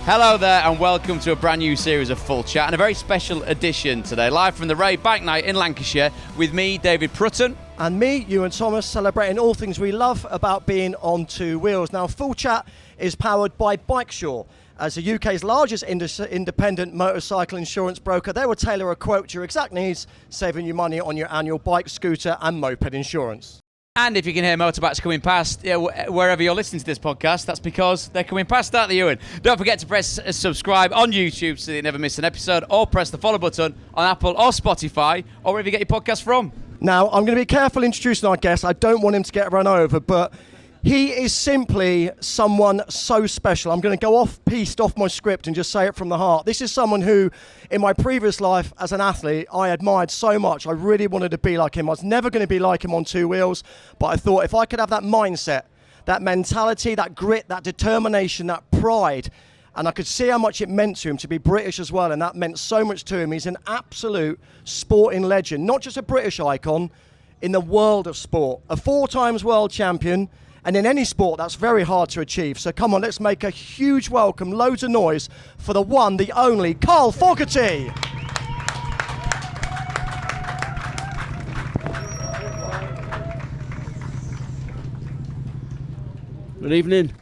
Hello there and welcome to a brand new series of Full Chat and a very special edition today, live from the Wray Bike Night in Lancashire with me, David Prutton. And me, Iwan Thomas, celebrating all things we love about being on two wheels. Now, Full Chat is powered by BikeSure. As the UK's largest independent motorcycle insurance broker, they will tailor a quote to your exact needs, saving you money on your annual bike, scooter and moped insurance. And if you can hear motorbikes coming past, wherever you're listening to this podcast, that's because they're coming past, aren't they, Ewan? Don't forget to press subscribe on YouTube so you never miss an episode, or press the follow button on Apple or Spotify, or wherever you get your podcast from. Now, I'm going to be careful introducing our guest. I don't want him to get run over, but he is simply someone so special. I'm going to go off my script and just say it from the heart. This is someone who, in my previous life as an athlete, I admired so much. I really wanted to be like him. I was never going to be like him on two wheels, but I thought if I could have that mindset, that mentality, that grit, that determination, that pride, and I could see how much it meant to him to be British as well, and that meant so much to him. He's an absolute sporting legend, not just a British icon, in the world of sport. A 4 times world champion, and in any sport, that's very hard to achieve. So come on, let's make a huge welcome, loads of noise, for the one, the only, Carl Fogarty. Good evening.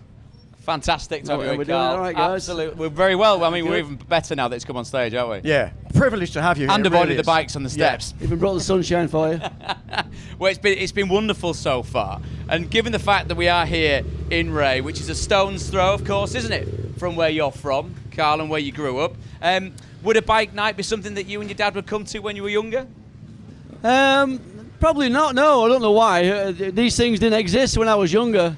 Fantastic to have you in, We're Carl. doing all right, guys. Absolutely. We're very well. I mean, we're even better now that it's come on stage, aren't we? Yeah, privileged to have you here. And it avoided really the is. bikes on the steps. Even brought the sunshine for you. Well, it's been wonderful so far. And given the fact that we are here in Wray, which is a stone's throw, of course, isn't it, from where you're from, Carl, and where you grew up, would a bike night be something that you and your dad would come to when you were younger? Probably not. No, I don't know why. These things didn't exist when I was younger.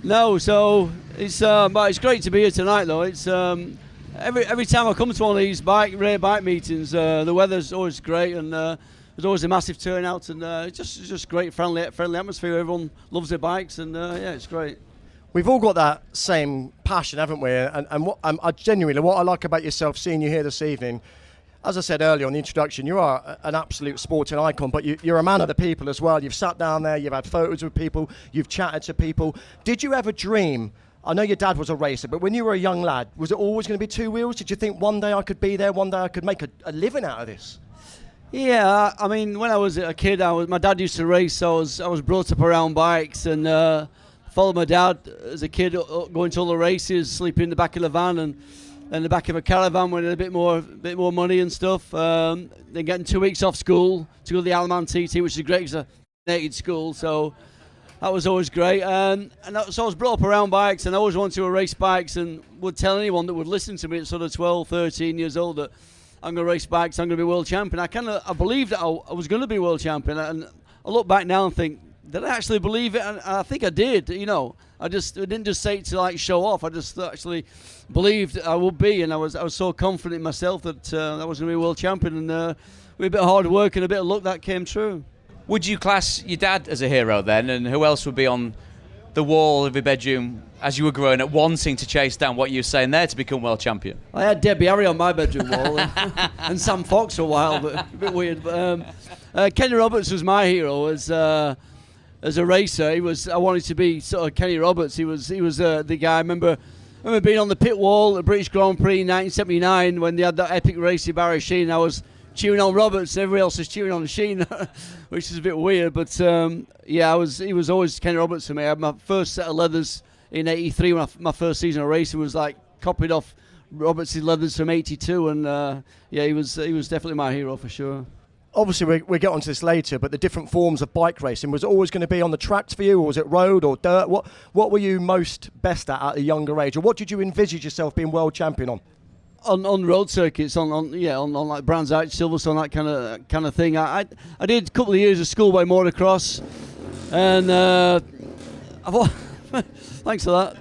No, so but it's great to be here tonight, though. It's every time I come to one of these Wray bike meetings, the weather's always great, and there's always a massive turnout, and it's just great, friendly atmosphere. Everyone loves their bikes, and yeah, it's great. We've all got that same passion, haven't we? And what I genuinely, what I like about yourself, seeing you here this evening, as I said earlier on the introduction, you are an absolute sporting icon, but you're a man of the people as well. You've sat down there, you've had photos with people, you've chatted to people. Did you ever dream? I know your dad was a racer, but when you were a young lad, was it always going to be two wheels? Did you think one day I could be there, one day I could make a living out of this? Yeah, I mean, when I was a kid, my dad used to race, so I was brought up around bikes, and followed my dad as a kid, going to all the races, sleeping in the back of the van and in the back of a caravan with a bit more money and stuff. Then getting 2 weeks off school to go to the Alaman TT, which is great because I hated school, so that was always great. So I was brought up around bikes, and I always wanted to race bikes, and would tell anyone that would listen to me at sort of 12, 13 years old that I'm going to race bikes, I'm going to be world champion. I believed that I was going to be world champion, and I look back now and think, did I actually believe it? And I think I did, you know. I didn't just say it to like show off. I just actually believed I would be, and I was so confident in myself that I was going to be a world champion. And with a bit of hard work and a bit of luck, that came true. Would you class your dad as a hero then, and who else would be on the wall of your bedroom as you were growing up, wanting to chase down what you were saying there to become world champion? I had Debbie Harry on my bedroom wall and Sam Fox for a while, but a bit weird. But Kenny Roberts was my hero as a racer. I wanted to be sort of Kenny Roberts. He was the guy. I remember being on the pit wall at British Grand Prix in 1979 when they had that epic race with Barry Sheene. I was cheering on Roberts, and everybody else was cheering on Sheene, which is a bit weird. But yeah, he was always Kenny Roberts for me. I had my first set of leathers in '83 when my first season of racing was like copied off Roberts' leathers from '82, and yeah, he was definitely my hero for sure. Obviously, we'll get onto this later, but the different forms of bike racing, was it always going to be on the tracks for you, or was it road or dirt? What were you most best at a younger age, or what did you envisage yourself being world champion on? On road circuits, on like Brands Hatch, Silverstone, that kind of thing. I did a couple of years of schoolboy motocross, and thanks for that.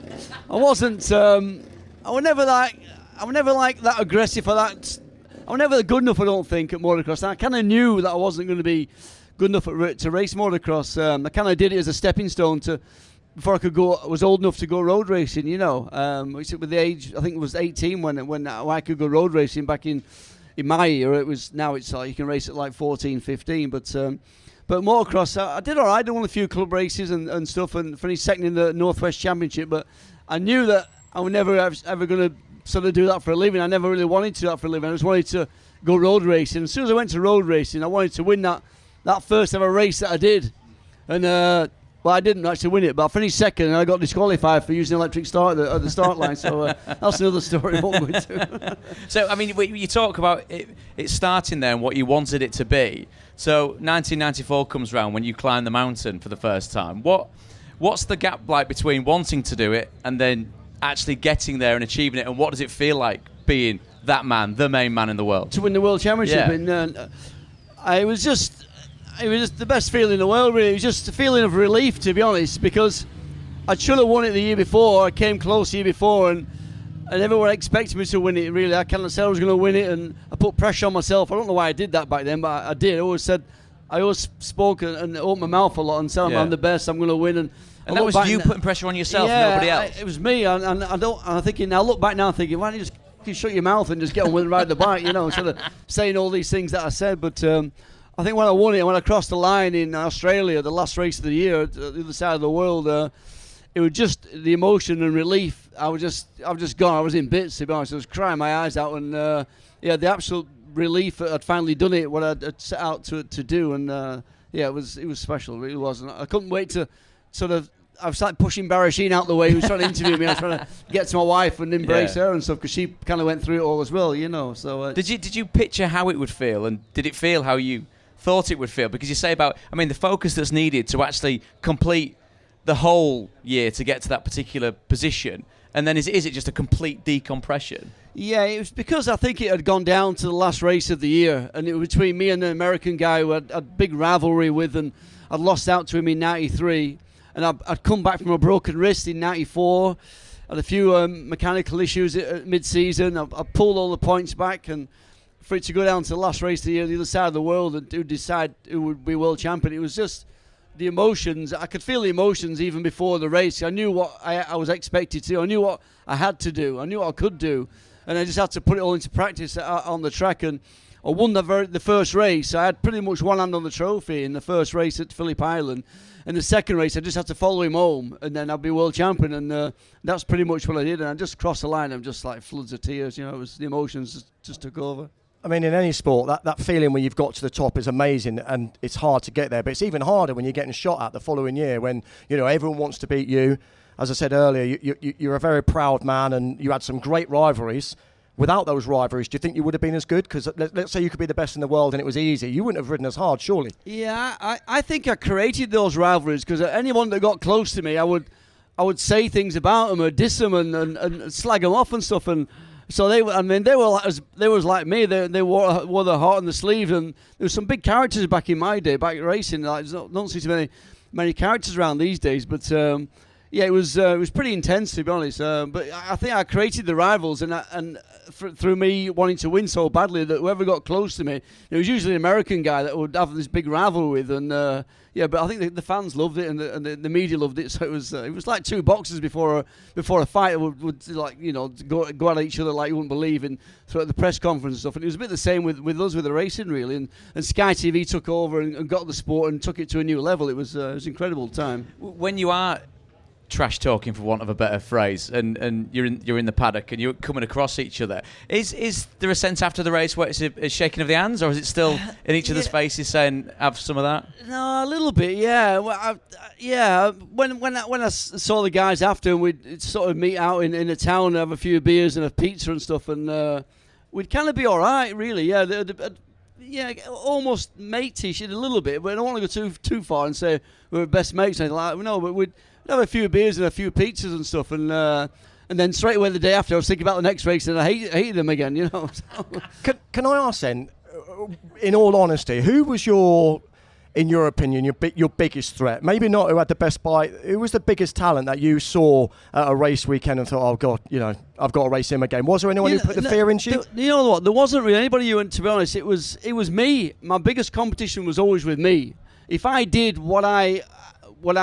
I wasn't. I was never like that aggressive for that. I was never good enough, I don't think, at motocross. And I kind of knew that I wasn't going to be good enough to race motocross. I kind of did it as a stepping stone before I was old enough to go road racing, you know. With the age, I think it was 18 when I could go road racing back in my era. Now it's like you can race at like 14, 15. But motocross, I did all right. I won a few club races and stuff, and finished second in the Northwest Championship. But I knew that I was never ever going to sort of do that for a living. I never really wanted to do that for a living. I just wanted to go road racing. As soon as I went to road racing, I wanted to win that first ever race that I did. And well, I didn't actually win it, but I finished second, and I got disqualified for using electric start at the start line. So that's another story I won't go into. So, I mean, you talk about it starting there and what you wanted it to be. So, 1994 comes round when you climb the mountain for the first time. What's the gap like between wanting to do it and then actually getting there and achieving it? And what does it feel like being that man, the main man in the world? To win the World Championship. Yeah. And it was just the best feeling in the world, really. It was just a feeling of relief, to be honest, because I should have won it the year before. I came close the year before, and everyone expected me to win it, really. I kind of said I was going to win it, and I put pressure on myself. I don't know why I did that back then, but I did. I always spoke and opened my mouth a lot and said I'm the best, I'm going to win. And that was you putting pressure on yourself, nobody else? It was me, and I'm thinking, I look back now thinking, why don't you just shut your mouth and just get on with and ride the bike, instead of saying all these things that I said. But I think when I won it, when I crossed the line in Australia, the last race of the year, at the other side of the world, it was just the emotion and relief. I was just gone. I was in bits, to be honest. I was crying my eyes out, and the absolute relief that I'd finally done it, what I'd set out to do, and it was special. It really was. And I couldn't wait to sort of. I was like pushing Barry Sheen out the way. He was trying to interview me. I was trying to get to my wife and embrace her and stuff, because she kind of went through it all as well, So did you picture how it would feel, and did it feel how you thought it would feel? Because you say about, the focus that's needed to actually complete the whole year to get to that particular position, and then is it just a complete decompression? Yeah, it was because I think it had gone down to the last race of the year, and it was between me and an American guy who I'd a big rivalry with, and I'd lost out to him in '93, and I'd come back from a broken wrist in '94, had a few mechanical issues at mid-season. I pulled all the points back, and for it to go down to the last race of the year, the other side of the world, and to decide who would be world champion, it was just the emotions. I could feel the emotions even before the race. I knew what I was expected to do. I knew what I had to do. I knew what I could do. And I just had to put it all into practice on the track. And I won the first race. I had pretty much one hand on the trophy in the first race at Phillip Island. And the second race, I just had to follow him home, and then I'd be world champion. And that's pretty much what I did. And I just crossed the line. I'm just like floods of tears. It was the emotions just took over. In any sport, that feeling when you've got to the top is amazing, and it's hard to get there. But it's even harder when you're getting shot at the following year, when everyone wants to beat you. As I said earlier, you're a very proud man, and you had some great rivalries. Without those rivalries, do you think you would have been as good? Because let's say you could be the best in the world and it was easy. You wouldn't have ridden as hard, surely. Yeah, I think I created those rivalries, because anyone that got close to me, I would say things about them, or diss them, and slag them off and stuff. And so they were like me. They wore their heart on the sleeve, and there were some big characters back in my day, back racing. Like, don't see too many characters around these days, but it was pretty intense, to be honest. But I think I created the rivals, and through me wanting to win so badly, that whoever got close to me, it was usually an American guy that would have this big rivalry with, and but I think the fans loved it, and the media loved it. So it was like two boxers before a fight would go at each other like you wouldn't believe, and throughout the press conference and stuff. And it was a bit the same with us with the racing, really. And Sky TV took over and got the sport and took it to a new level. It was an incredible time. When you are trash talking, for want of a better phrase, and you're in the paddock and you're coming across each other, is there a sense after the race where it's a shaking of the hands, or is it still in each other's faces saying, have some of that? No, a little bit, yeah. Well, when I saw the guys after, and we'd sort of meet out in a town and have a few beers and a pizza and stuff, and we'd kind of be all right, really. Yeah, almost mateish a little bit, but I don't want to go too far and say we're best mates. But we'd have a few beers and a few pizzas and stuff, and then straight away the day after, I was thinking about the next race, and I hated them again. Can I ask then, in all honesty, who was in your opinion, your biggest threat? Maybe not who had the best bike. Who was the biggest talent that you saw at a race weekend and thought, oh God, I've got to race him again? Was there anyone who put the fear into you? You know what? There wasn't really anybody who, to be honest, it was me. My biggest competition was always with me. If I did what I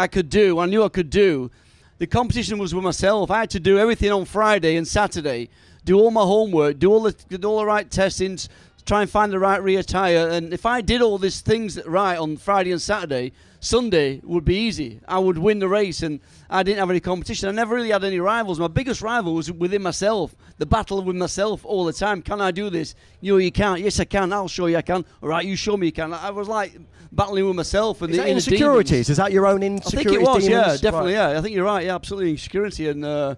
could do, I knew I could do. The competition was with myself. I had to do everything on Friday and Saturday, do all my homework, do all the right testings, try and find the right rear tyre. And if I did all these things right on Friday and Saturday, Sunday would be easy. I would win the race, and I didn't have any competition. I never really had any rivals. My biggest rival was within myself, the battle with myself all the time. Can I do this? You can't. Yes, I can. I'll show you I can. All right, you show me you can. I was like battling with myself. And is that insecurities? Demons. Is that your own insecurities? I think it was, demons? yeah, definitely, right. yeah. I think you're right, yeah, absolutely insecurity. And I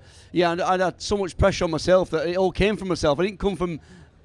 had so much pressure on myself that it all came from myself. It didn't come from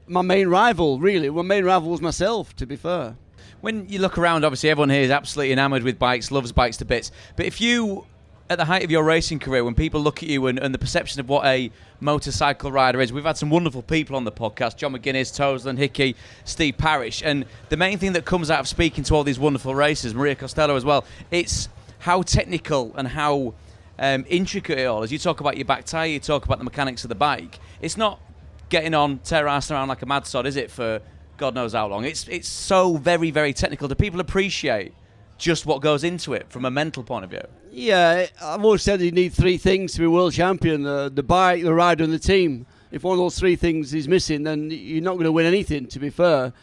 my main rival, really. My main rival was myself, to be fair. When you look around, obviously everyone here is absolutely enamoured with bikes, loves bikes to bits. But if you, at the height of your racing career, when people look at you and the perception of what a motorcycle rider is, we've had some wonderful people on the podcast, John McGuinness, Toseland, Hickey, Steve Parrish, and the main thing that comes out of speaking to all these wonderful racers, Maria Costello as well, it's how technical and how intricate it all is. You talk about your back tyre, you talk about the mechanics of the bike. It's not getting on, terrorising around like a mad sod, is it, for God knows how long? It's so very, very technical. Do people appreciate just what goes into it from a mental point of view? Yeah, I've always said you need three things to be world champion: the bike, the rider, and the team. If one of those three things is missing, then you're not going to win anything, to be fair.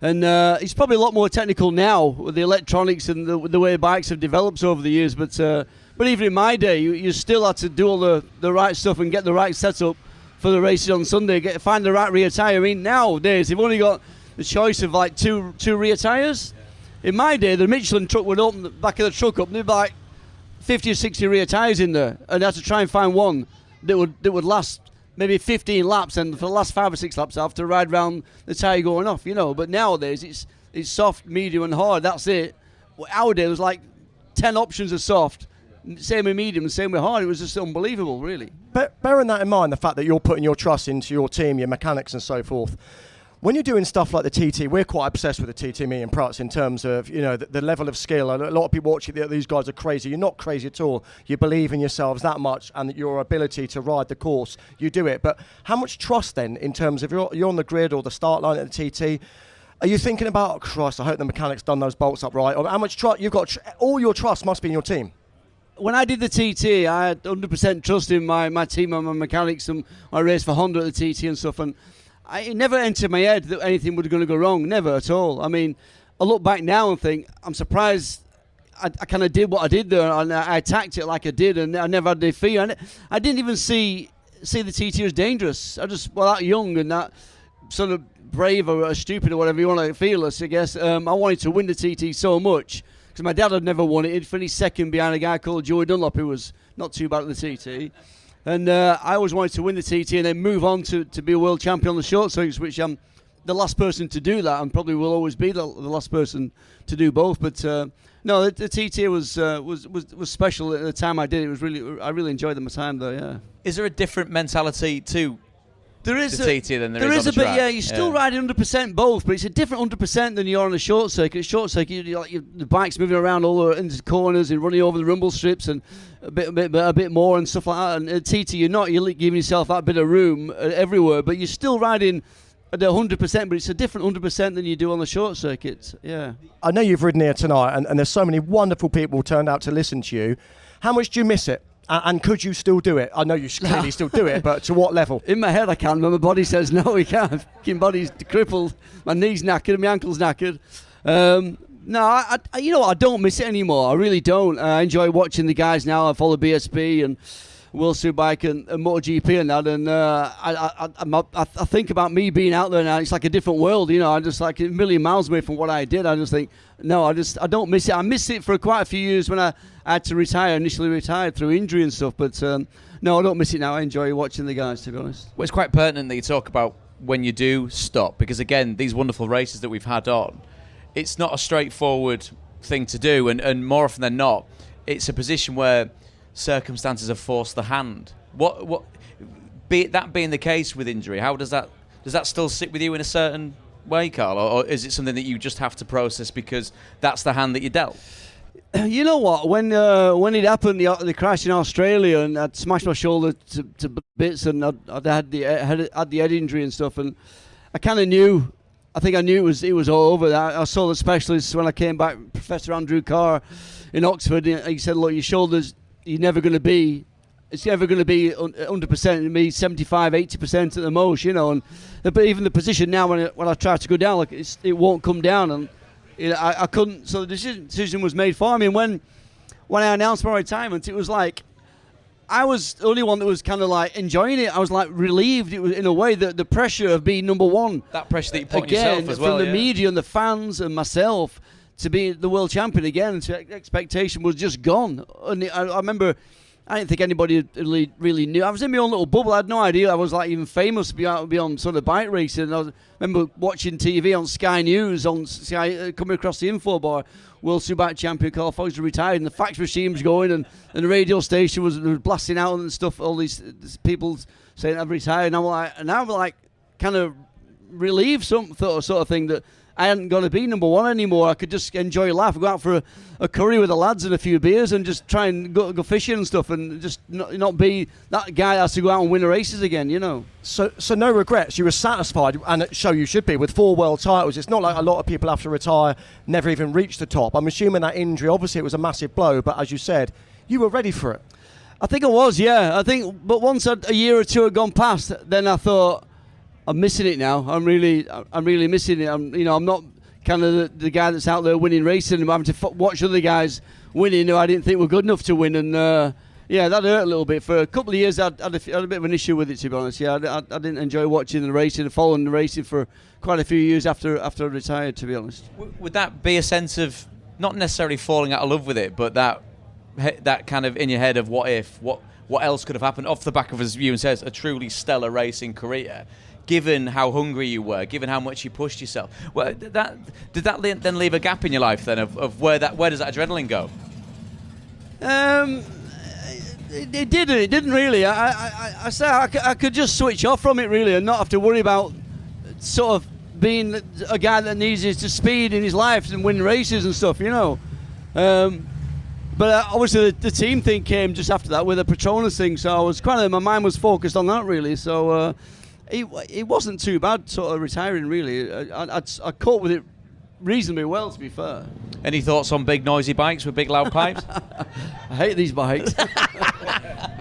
And it's probably a lot more technical now with the electronics and the way bikes have developed over the years. But even in my day, you still had to do all the right stuff and get the right setup for the races on Sunday. Find the right rear tyre. I mean, nowadays they've only got the choice of like two rear tyres. In my day, the Michelin truck would open the back of the truck up and there'd be like 50 or 60 rear tyres in there, and I had to try and find one that would last maybe 15 laps, and for the last 5 or 6 laps I have to ride round the tyre going off, But nowadays it's soft, medium and hard, that's it. Our day was like 10 options of soft, same with medium and same with hard. It was just unbelievable, really. Bearing that in mind, the fact that you're putting your trust into your team, your mechanics and so forth, when you're doing stuff like the TT, we're quite obsessed with the TT, me and Prutz, in terms of, the level of skill. A lot of people watch it, these guys are crazy. You're not crazy at all. You believe in yourselves that much and that your ability to ride the course, you do it. But how much trust then, in terms of you're on the grid or the start line at the TT, are you thinking about, oh, Christ, I hope the mechanic's done those bolts up right? Or how much trust you've got? All your trust must be in your team. When I did the TT, I had 100% trust in my team and my mechanics, and I raced for Honda at the TT and stuff, and it never entered my head that anything was going to go wrong, never at all. I mean, I look back now and think, I'm surprised I kind of did what I did there, and I attacked it like I did, and I never had any fear. I didn't even see the TT as dangerous. I just, that young and that sort of brave or stupid or whatever you want to fearless, I guess. I wanted to win the TT so much, because my dad had never won it. He'd finished second behind a guy called Joey Dunlop, who was not too bad at the TT. And I always wanted to win the TT and then move on to be a world champion on the short circuits, which I'm the last person to do that, and probably will always be the last person to do both. But no, the TT was special at the time I did it. I really enjoyed my time there. Yeah. Is there a different mentality to there is the TT than there is a on the bit, track? yeah. You're still riding 100% both, but it's a different 100% than you're on a short circuit. Short circuit, the bike's moving around all into corners and running over the rumble strips and a bit more and stuff like that. And at TT, you're giving yourself that bit of room everywhere, but you're still riding at 100%, but it's a different 100% than you do on the short circuit. Yeah. I know you've ridden here tonight, and there's so many wonderful people turned out to listen to you. How much do you miss it? And could you still do it? I know you clearly still do it, but to what level? In my head I can, but my body says no, we can't. My body's crippled, my knee's knackered, my ankle's knackered. No, I don't miss it anymore. I really don't. I enjoy watching the guys now. I follow BSB and World Superbike and MotoGP and that, and I think about me being out there now. It's like a different world, I'm just like a million miles away from what I did. I just think, no, I don't miss it. I missed it for quite a few years when I had to retire, initially retired through injury and stuff, but no, I don't miss it now. I enjoy watching the guys, to be honest. Well, it's quite pertinent that you talk about when you do stop, because again, these wonderful races that we've had on, it's not a straightforward thing to do, and more often than not, it's a position where circumstances have forced the hand. That being the case with injury, how does that still sit with you in a certain way, Carl, or is it something that you just have to process because that's the hand that you dealt? You know what? When it happened, the crash in Australia, and I'd smashed my shoulder to bits, and I'd had the head injury and stuff, and I kind of knew. I think I knew it was all over. I saw the specialist when I came back, Professor Andrew Carr in Oxford. He said, "Look, your shoulders, you're never going to be it's ever going to be 100%. Maybe 75, 80% at the most, you know. And but even the position now, when I try to go down, like it won't come down, and you know, I couldn't. So the decision was made for me. And when I announced my retirement, it was like I was the only one that was kind of like enjoying it. I was like relieved. It was in a way that the pressure of being number one, that pressure that you put on again yourself as well, from the media and the fans and myself, to be the world champion again. Expectation was just gone. And I remember, I didn't think anybody really knew. I was in my own little bubble. I had no idea I was like even famous to be on sort of bike racing. I remember watching TV on Sky News, on Sky, coming across the info bar, World Superbike champion Carl Fogarty retired, and the fax machine was going, and the radio station was blasting out and stuff. All these people saying I've retired, and I'm like kind of relieved, sort of thing, that I hadn't got to be number one anymore. I could just enjoy life, go out for a curry with the lads and a few beers, and just try and go fishing and stuff, and just not be that guy that has to go out and win the races again, you know. So no regrets. You were satisfied, and so you should be, with 4 world titles. It's not like a lot of people after retire never even reach the top. I'm assuming that injury, obviously it was a massive blow, but as you said, you were ready for it. I think I was, yeah. But once a year or two had gone past, then I thought, I'm missing it now. I'm really missing it. I'm not kind of the guy that's out there winning racing. I'm having to watch other guys winning who I didn't think were good enough to win. And that hurt a little bit. For a couple of years, I had a bit of an issue with it, to be honest. Yeah, I didn't enjoy watching the racing and following the racing for quite a few years after I retired, to be honest. Would that be a sense of not necessarily falling out of love with it, but that kind of in your head of what if, what else could have happened off the back of, as Ewan says, a truly stellar racing career? Given how hungry you were, given how much you pushed yourself, well, did that then leave a gap in your life then of where does that adrenaline go? It didn't really. I could just switch off from it really and not have to worry about sort of being a guy that needs his speed in his life and win races and stuff, you know. But obviously the team thing came just after that with the Petronas thing, so I was my mind was focused on that really. So. It wasn't too bad, sort of retiring, really. I coped with it reasonably well, to be fair. Any thoughts on big noisy bikes with big loud pipes? I hate these bikes.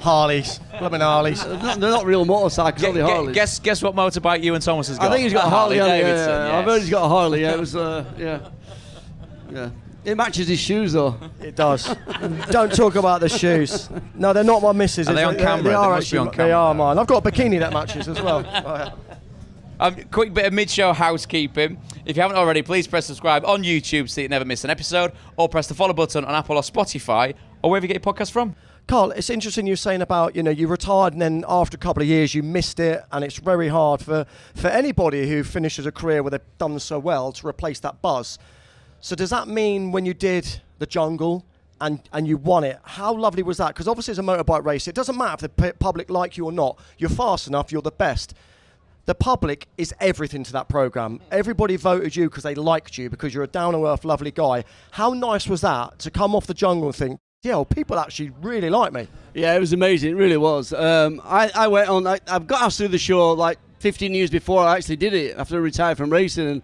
Harleys. Blooming Harleys. They're not real motorcycles, only Harleys. Guess what motorbike Ewan Thomas has got? I think he's got a Harley. Davidson, yes. I've heard he's got a Harley. Yeah, it was. Yeah. It matches his shoes, though. It does. Don't talk about the shoes. No, they're not my missus'. Are they on camera? They are must be actually. on camera. They are mine. I've got a bikini that matches as well. Quick bit of mid-show housekeeping. If you haven't already, please press subscribe on YouTube so you never miss an episode, or press the follow button on Apple or Spotify, or wherever you get your podcast from. Carl, it's interesting you're saying about, you retired and then after a couple of years you missed it, and it's very hard for anybody who finishes a career where they've done so well to replace that buzz. So does that mean when you did the Jungle and you won it, how lovely was that? Because obviously it's a motorbike race. It doesn't matter if the public like you or not. You're fast enough, you're the best. The public is everything to that programme. Everybody voted you because they liked you, because you're a down-to-earth, lovely guy. How nice was that to come off the Jungle and think, yeah, well, people actually really like me? Yeah, it was amazing. It really was. I went on, I've got asked to do the show like 15 years before I actually did it, after I retired from racing, and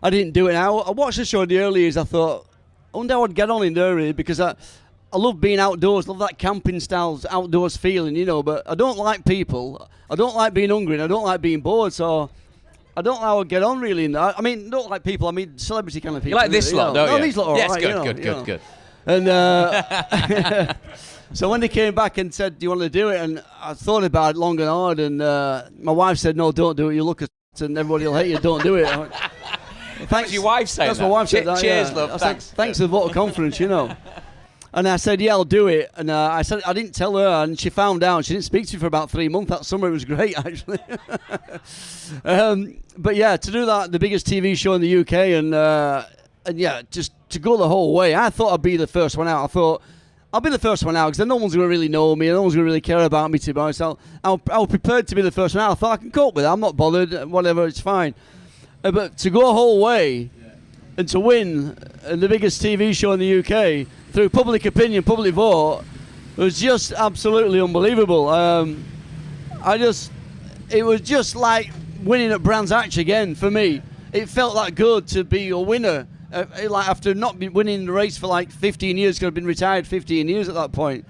I didn't do it. I watched the show in the early years. I thought, I wonder how I'd get on in there, really, because I love being outdoors, love that camping style, outdoors feeling, but I don't like people. I don't like being hungry, and I don't like being bored, so I don't know how I'd get on, really. I mean, don't like people, I mean celebrity kind of people. You like this lot, don't you? No, these lot are yes, all right, good. And so when they came back and said, do you want to do it? And I thought about it long and hard, and my wife said, no, don't do it. You look at it and everybody will hate you. Don't do it. I went, thanks. Your wife saying That's my wife said that. Cheers, yeah. love. Thanks for the vote of confidence, And I said, yeah, I'll do it. And I said, I didn't tell her, and she found out. She didn't speak to me for about 3 months that summer. It was great, actually. But yeah, to do that, the biggest TV show in the UK, and yeah, just to go the whole way. I thought I'd be the first one out. I thought, I'll be the first one out because then no one's going to really know me, and no one's going to really care about me, to be honest. I was prepared to be the first one out. I thought I can cope with it. I'm not bothered. Whatever, it's fine. But to go a whole way and to win the biggest TV show in the UK through public opinion, public vote, was just absolutely unbelievable. It was just like winning at Brands Hatch again for me. It felt that good to be a winner. Like after not been winning the race for like 15 years, because I've been retired 15 years at that point.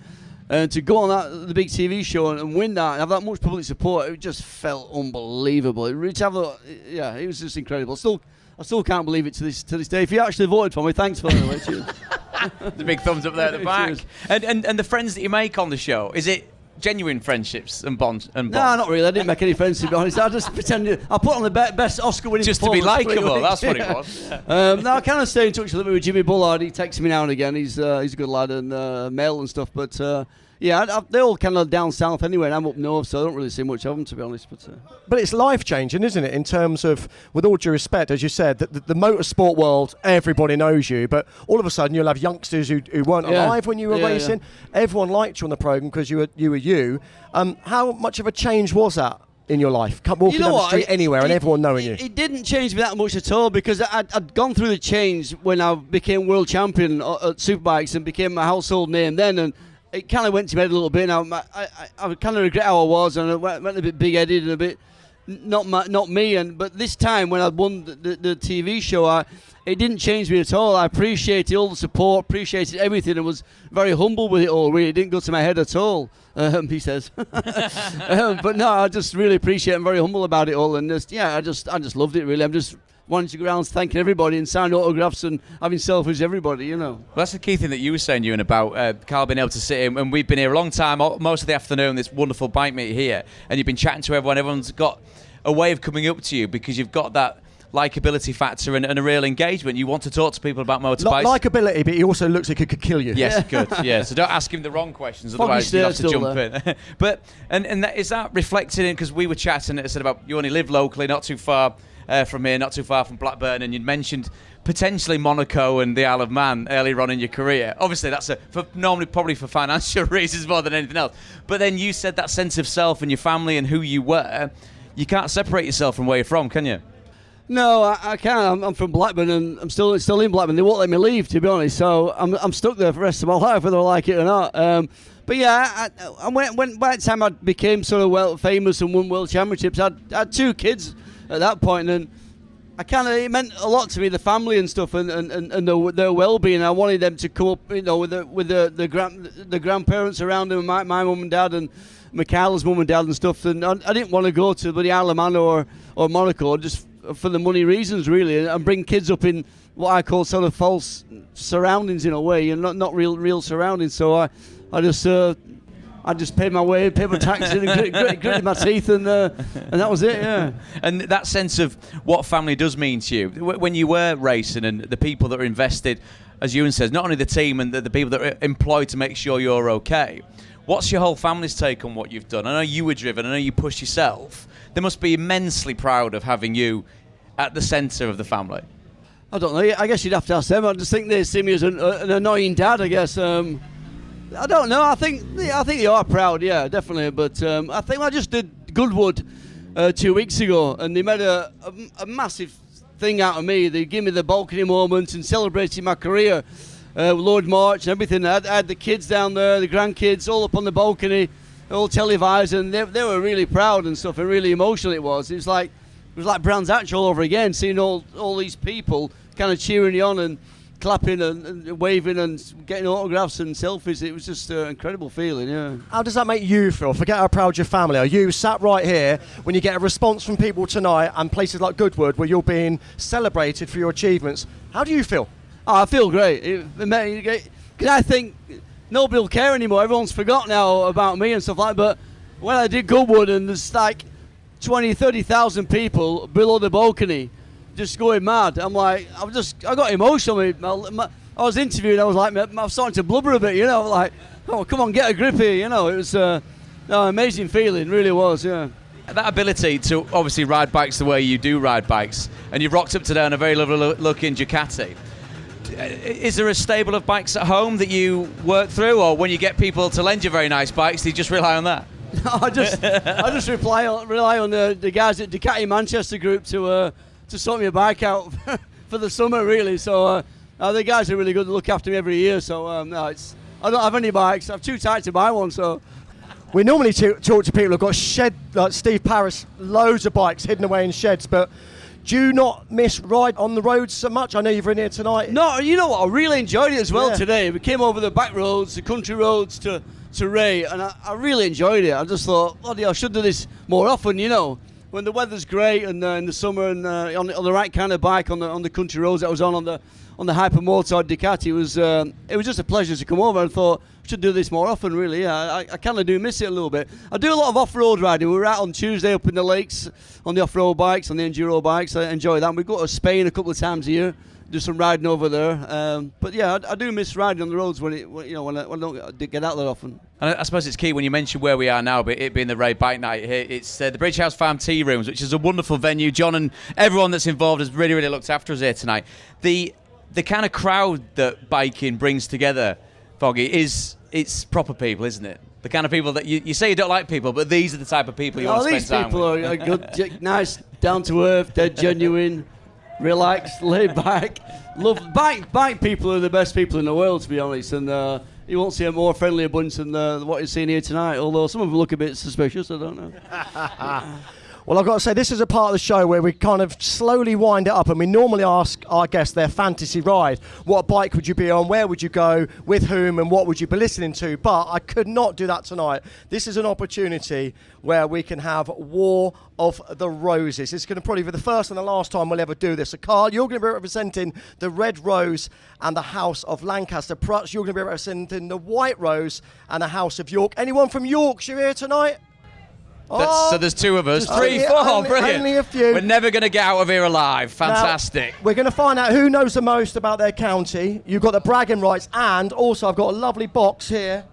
And to go on the big TV show and win that and have that much public support, it just felt unbelievable. It was just incredible. I still can't believe it to this day. If you actually voted for me, thanks for that. The big thumbs up there at the back. And the friends that you make on the show, is it genuine friendships and bonds? No, not really. I didn't make any friends, to be honest. I just pretended. I put on the best Oscar-winning just to be likeable. That's what it was. No, I kind of stay in touch with Jimmy Bullard. He texts me now and again. He's a good lad and Mel and stuff. But they're all kind of down south anyway, and I'm up north, so I don't really see much of them, to be honest. But it's life-changing, isn't it, in terms of, with all due respect, as you said, the motorsport world, everybody knows you, but all of a sudden you'll have youngsters who weren't alive when you were racing. Yeah. Everyone liked you on the programme because you were you. How much of a change was that in your life? Walking down the street anywhere and everyone knowing you. It didn't change me that much at all, because I'd gone through the change when I became world champion at Superbikes and became a household name then, and it kind of went to my head a little bit. Now I kind of regret how I was, and I went a bit big-headed and a bit not me. But this time when I won the TV show, it didn't change me at all. I appreciated all the support, appreciated everything, and was very humble with it all. Really, it didn't go to my head at all. He says, but no, I just really appreciate it. I'm very humble about it all, and I just loved it. Really, I'm just wanting to go around thanking everybody and signing autographs and having selfies with everybody, Well, that's the key thing that you were saying, Ewan, about Carl being able to sit in, and we've been here a long time, most of the afternoon, this wonderful bike meet here, and you've been chatting to everyone. Everyone's got a way of coming up to you because you've got that likeability factor and a real engagement. You want to talk to people about motorbikes. Likeability, but he also looks like he could kill you. Yes, good. Yeah, so don't ask him the wrong questions, otherwise you have to jump in. But is that reflected in, because we were chatting, it said about you only live locally, not too far from here, not too far from Blackburn, and you'd mentioned potentially Monaco and the Isle of Man earlier on in your career. Obviously, that's normally probably for financial reasons more than anything else. But then you said that sense of self and your family and who you were. You can't separate yourself from where you're from, can you? No, I can't. I'm from Blackburn, and I'm still in Blackburn. They won't let me leave, to be honest. So I'm stuck there for the rest of my life, whether I like it or not. But yeah, when by the time I became sort of famous and won world championships, I had 2 kids at that point, and it meant a lot to me, the family and stuff, and their well-being. I wanted them to come up, with the grandparents around them, my mum and dad, and Michaela's mum and dad and stuff. And I didn't want to go to the Isle of Man or Monaco just for the money reasons, really, and bring kids up in what I call sort of false surroundings in a way, and not real surroundings. So I just paid my way, paid my taxes, and gritted my teeth, and that was it, yeah. And that sense of what family does mean to you, when you were racing and the people that are invested, as Ewan says, not only the team and the people that are employed to make sure you're okay, what's your whole family's take on what you've done? I know you were driven, I know you pushed yourself. They must be immensely proud of having you at the centre of the family. I don't know, I guess you'd have to ask them. I just think they see me as an annoying dad, I guess. I don't know. I think they are proud, yeah, definitely. But I think I just did Goodwood 2 weeks ago, and they made a massive thing out of me. They gave me the balcony moment and celebrated my career, Lord March and everything. I had the kids down there, the grandkids, all up on the balcony, all televised, and they were really proud and stuff, and really emotional it was. It was like Brands Hatch all over again, seeing all these people kind of cheering you on and clapping and waving and getting autographs and selfies. It was just an incredible feeling, yeah. How does that make you feel? Forget how proud your family are. You sat right here when you get a response from people tonight and places like Goodwood where you're being celebrated for your achievements. How do you feel? Oh, I feel great. Because I think nobody will care anymore. Everyone's forgotten now about me and stuff like that. But when I did Goodwood and there's like 20, 30,000 people below the balcony just going mad, I'm like, I got emotional. I was interviewing, I was like, I was starting to blubber a bit, like, oh, come on, get a grip here, It was an amazing feeling, really was, yeah. That ability to obviously ride bikes the way you do ride bikes, and you've rocked up today on a very lovely looking Ducati. Is there a stable of bikes at home that you work through, or when you get people to lend you very nice bikes, do you just rely on that? I just rely on the guys at Ducati Manchester Group to sort me a bike out for the summer, really. So the guys are really good to look after me every year. So no, I don't have any bikes. I'm too tight to buy one. So we normally talk to people who've got shed, like Steve Parris, loads of bikes hidden away in sheds, but do you not miss ride on the roads so much? I know you've ridden here tonight. No, you know what? I really enjoyed it as well today. We came over the back roads, the country roads, to to Wray, and I really enjoyed it. I just thought, bloody hell, I should do this more often, you know. When the weather's great and in the summer and on the right kind of bike on the country roads that I was on the hypermotard Ducati, it was just a pleasure to come over. And thought I should do this more often. Really, yeah. I kind of do miss it a little bit. I do a lot of off-road riding. We were out on Tuesday up in the lakes on the off-road bikes, on the enduro bikes. I enjoy that. And we go to Spain a couple of times a year, do some riding over there. But yeah, I do miss riding on the roads when I don't get out that often. And I suppose it's key when you mention where we are now, but it being the Wray Bike Night here. It's the Bridge House Farm Tea Rooms, which is a wonderful venue. John and everyone that's involved has really, really looked after us here tonight. The kind of crowd that biking brings together, Foggy, it's proper people, isn't it? The kind of people that you say you don't like people, but these are the type of people you want to spend time with. These people are good, nice, down to earth, dead genuine, relaxed, laid back. Love bike people are the best people in the world, to be honest, and you won't see a more friendlier bunch than what you're seeing here tonight. Although some of them look a bit suspicious, I don't know. Well, I've got to say, this is a part of the show where we kind of slowly wind it up, and we normally ask our guests their fantasy ride. What bike would you be on? Where would you go? With whom? And what would you be listening to? But I could not do that tonight. This is an opportunity where we can have War of the Roses. It's going to probably be the first and the last time we'll ever do this. So, Carl, you're going to be representing the Red Rose and the House of Lancaster. Prutz, you're going to be representing the White Rose and the House of York. Anyone from Yorkshire here tonight? So there's two of us. Three, four, brilliant. Only a few. We're never going to get out of here alive. Fantastic. Now, we're going to find out who knows the most about their county. You've got the bragging rights, and also I've got a lovely box here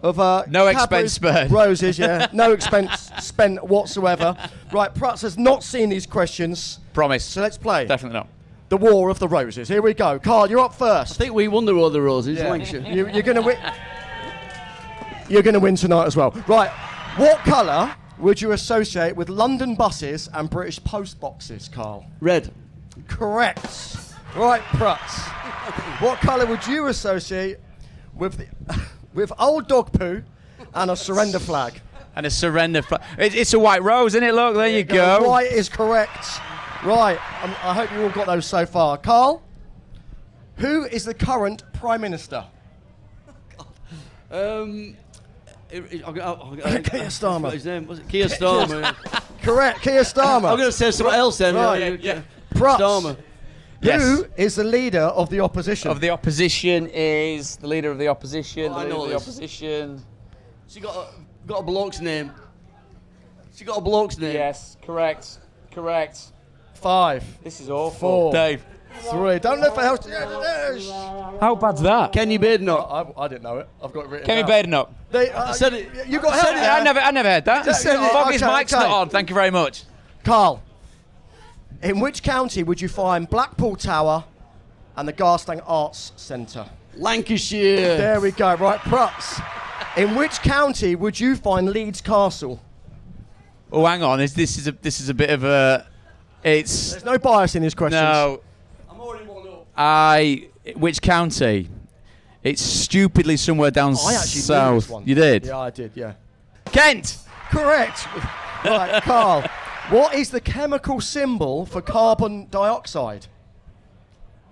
of no expense spared. Roses, yeah. No expense spent whatsoever. Right, Prutz has not seen these questions. Promise. So let's play. Definitely not. The War of the Roses. Here we go. Carl, you're up first. I think we won the War of the Roses, Yeah. Lancashire. You're going to win. You're going to win tonight as well. Right. What colour would you associate with London buses and British post boxes, Carl? Red. Correct. Right, Prutz. What colour would you associate with with old dog poo and a surrender flag? And a surrender flag. It's a white rose, isn't it? Look, there you go. White is correct. Right. I hope you all got those so far. Carl, who is the current Prime Minister? Keir Starmer. His name was it Keir Starmer? Correct, Keir Starmer. I'm going to say something else then. Right. Yeah. Prutz. Starmer. Yes. Who is the leader of the opposition? Of the opposition is the leader of the opposition. Oh, the I leader know of the this. opposition. She got a bloke's name. She got a bloke's name. Yes, correct. 5, This is awful. 4, Dave. 3. Don't look for help. How bad's that? Kenny Badenoch. I didn't know it. I've got it written Kenny down. Badenoch. I said it. You got I help said it. there? I never heard that. Just said it. Foggy's Okay, mic's okay. not on. Thank you very much. Carl, in which county would you find Blackpool Tower and the Garstang Arts Centre? Lancashire. There we go. Right, Prutz. In which county would you find Leeds Castle? Oh, hang on. This is a bit of a. It's There's no bias in these questions. no. I'm already warmed up. Which county? It's stupidly somewhere down I actually knew south. this one. You did? Yeah, I did, yeah. Kent. Correct. Right, Carl. What is the chemical symbol for carbon dioxide?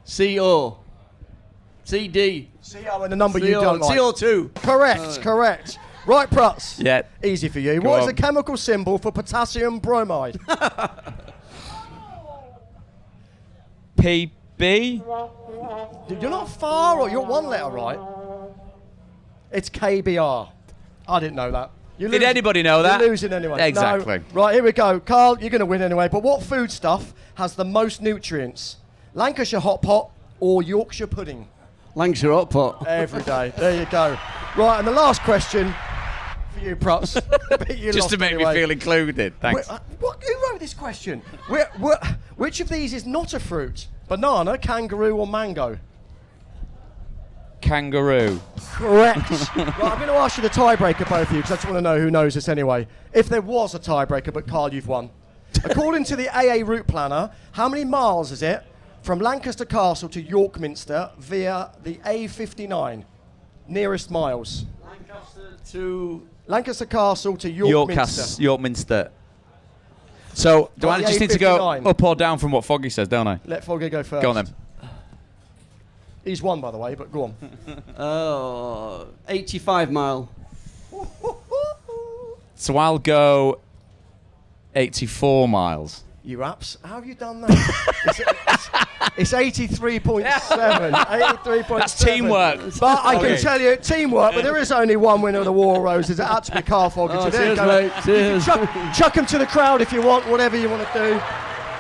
CO. CD. CO and the number you don't like. CO2. Correct. Right, Prutz. Yeah. Easy for you. Go What is on. the chemical symbol for potassium bromide? PB. You're not far, or you're one letter right. It's KBR. I didn't know that. Did anybody know that? You're losing anyway. Exactly. No. Right, here we go. Carl, you're going to win anyway. But what foodstuff has the most nutrients? Lancashire hot pot or Yorkshire pudding? Lancashire hot pot. Every day. There you go. Right, and the last question for you, Prutz. You Just lost to make anyway. me feel included. Thanks. Who wrote this question? Which of these is not a fruit? Banana, kangaroo, or mango? Kangaroo. Correct. Right, I'm going to ask you the tiebreaker, both of you, because I just want to know who knows this anyway. If there was a tiebreaker, but Carl, you've won. According to the AA route planner, how many miles is it from Lancaster Castle to York Minster via the A59? Nearest miles. Lancaster Castle to York Minster. York Minster. So, do I the just need to go A59. up or down from what Foggy says, don't I? Let Foggy go first. Go on then. He's won, by the way, but go on. 85 mile. So I'll go 84 miles. You apps? How have you done that? it's 83.7. 83.7. That's teamwork. But I can tell you, teamwork, but there is only one winner of the War Roses. It had to be Carl Fogarty. Oh, There you cheers, go. mate. Cheers. Chuck him to the crowd if you want, whatever you want to do.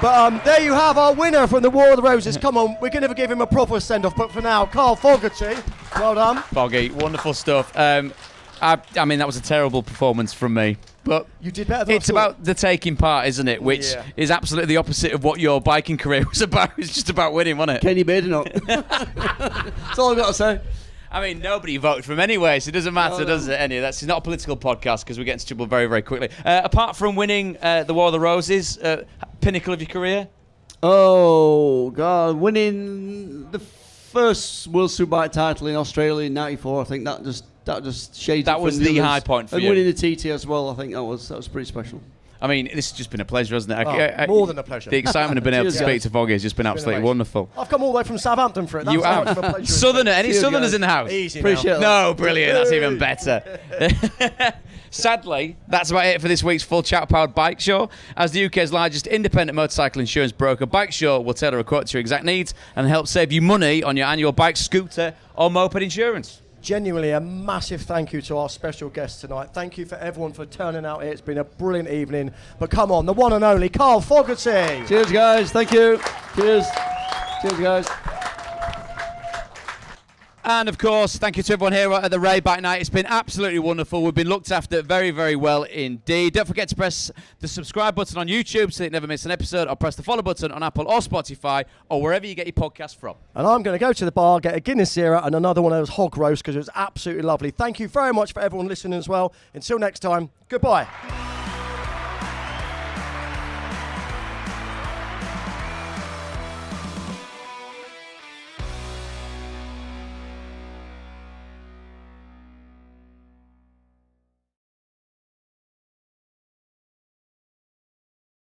But there you have our winner from the War of the Roses. Come on, we can never give him a proper send-off, but for now, Carl Fogarty. Well done. Foggy, wonderful stuff. I mean, that was a terrible performance from me. But You did better than it's I thought. about the taking part, isn't it? Which is absolutely the opposite of what your biking career was about. It's just about winning, wasn't it? Kenny Badenoch. That's all I've got to say. I mean, nobody voted for him anyway, so it doesn't matter, does it? Anyway, that's not a political podcast because we get into trouble very, very quickly. Apart from winning the War of the Roses, pinnacle of your career? Oh, God. Winning the first World Superbike title in Australia in '94, I think that just shades That it was from the others. high point for and you. winning the TT as well, I think that was pretty special. I mean, this has just been a pleasure, hasn't it? More than a pleasure. The excitement of being able to Cheers, speak guys. to Foggy has just been absolutely amazing. wonderful. I've come all the way from Southampton for it. That's You how much have. of a pleasure. Southerner, any Cheers, Southerners guys. in the house? Easy Appreciate now. No, brilliant. That's even better. Sadly, that's about it for this week's Full Chat Powered Bike Show. As the UK's largest independent motorcycle insurance broker, Bike Show will tailor a quote to your exact needs and help save you money on your annual bike, scooter or moped insurance. Genuinely a massive thank you to our special guest tonight. Thank you for everyone for turning out here. It's been a brilliant evening. But come on, the one and only Carl Fogarty. Cheers, guys. Thank you. Cheers. Cheers, guys. And of course, thank you to everyone here at the Wray Bike Night. It's been absolutely wonderful. We've been looked after very, very well indeed. Don't forget to press the subscribe button on YouTube so you never miss an episode, or press the follow button on Apple or Spotify or wherever you get your podcast from. And I'm going to go to the bar, get a Guinness Zero and another one of those hog roasts because it was absolutely lovely. Thank you very much for everyone listening as well. Until next time, goodbye.